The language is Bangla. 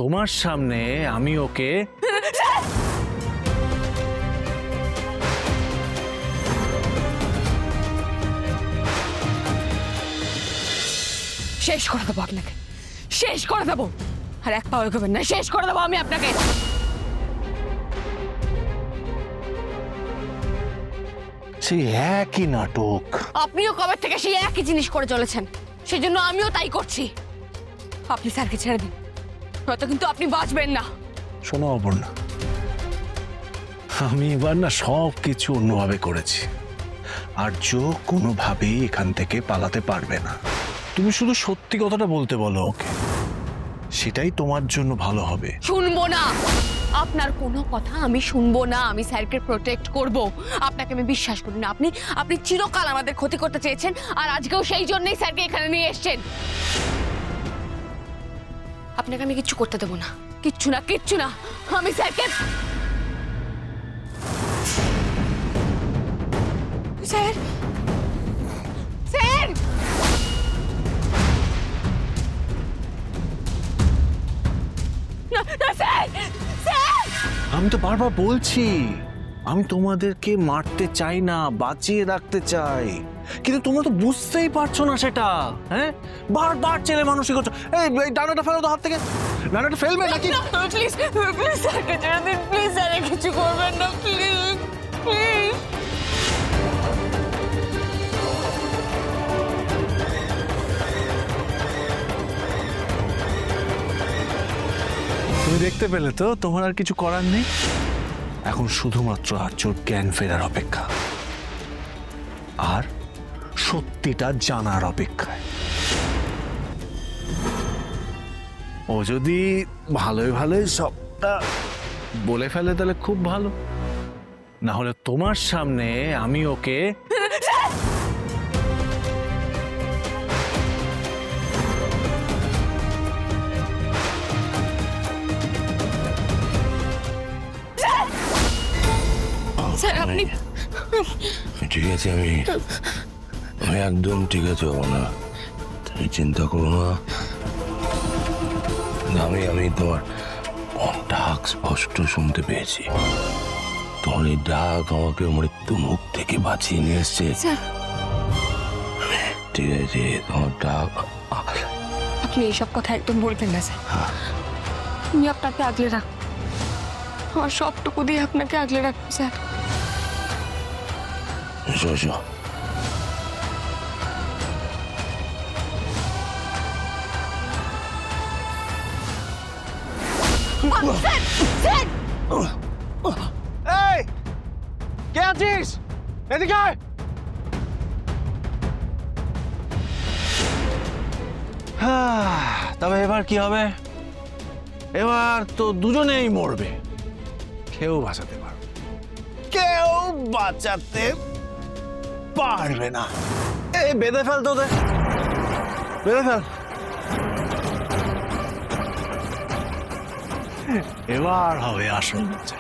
তোমার সামনে আমি ওকে শেষ করে দেবো আপনাকে, শেষ করে দেবো। আর এক পাও এগোবেন না, শেষ করে দেবো আমি আপনাকে। সেই একই নাটক। আপনিও কবে থেকে সেই একই জিনিস করে চলেছেন, সেই জন্য আমিও তাই করছি। আপনি স্যারকে ছেড়ে দিন, হয়তো কিন্তু আপনি বাঁচবেন না। শোনো অপর্ণা, আমি এবার না সব কিছু অন্যভাবে করেছি। আর্য কোনোভাবেই এখান থেকে পালাতে পারবে না। তুমি শুধু সত্যি কথাটা বলতে বলো ওকে, সেটাই তোমার জন্য ভালো হবে। শুনবো না, আপনার কোনো কথা আমি শুনবো না। আমি স্যারকে প্রোটেক্ট করব। আপনাকে আমি বিশ্বাস করি না। আপনি চিরকাল আমাদের ক্ষতি করতে চেয়েছেন, আর আজকেও সেই জন্যই স্যারকে এখানে নিয়ে এসেছেন। আপনাকে আমি কিচ্ছু করতে দেবো না, কিচ্ছু না, কিচ্ছু না। আমি স্যারকে স্যার স্যার স্যার স্যার আমি তো বারবার বলছি আমি তোমাদেরকে মারতে চাই না, বাঁচিয়ে রাখতে চাই, কিন্তু তোমরা তো বুঝতেই পারছো না সেটা। হ্যাঁ, বারবার ছেলে মানুষই করছো। এই ডানাটা ফেলো তো হাত থেকে। ডানাটা ফেলবে নাকি? প্লিজ প্লিজ স্যারকে ছেড়ে দিন, প্লিজ। স্যার কিছু করবেন না, প্লিজ প্লিজ। তুমি দেখতে পেলে তো, তোমার আর কিছু করার নেই। এখন শুধুমাত্র আর্যর জ্ঞান ফেরার অপেক্ষা আর সত্যিটা জানার অপেক্ষায়। ও যদি ভালোই ভালোই সবটা বলে ফেলে তাহলে খুব ভালো, না হলে তোমার সামনে আমি ওকে স্যার আপনি ঠিক আছে, আমি একদম ঠিক আছে না, তুমি চিন্তা করো না। আমি তোমার ডাক স্পষ্ট শুনতে পেয়েছি। তোমার এই ডাক আমাকে মৃত্যু মুখ থেকে বাঁচিয়ে নিয়ে এসছে। ঠিক আছে, তোমার ডাক। আপনি এইসব কথা একদম বলবেন না স্যার। আমি আপনাকে আগলে রাখবো, আমার সবটুকু দিয়ে আপনাকে আগলে রাখবো স্যার। এসো এসো। এই কে আছিস? এদিকে আয়। তবে এবার কি হবে? এবার তো দুজনেই মরবে, কেউ বাঁচাতে পারবে, কেউ বাঁচাতে পারবে না। এই বেঁধে ফেল তোদের, বেঁধে ফেল। এবার হবে আসল মজা।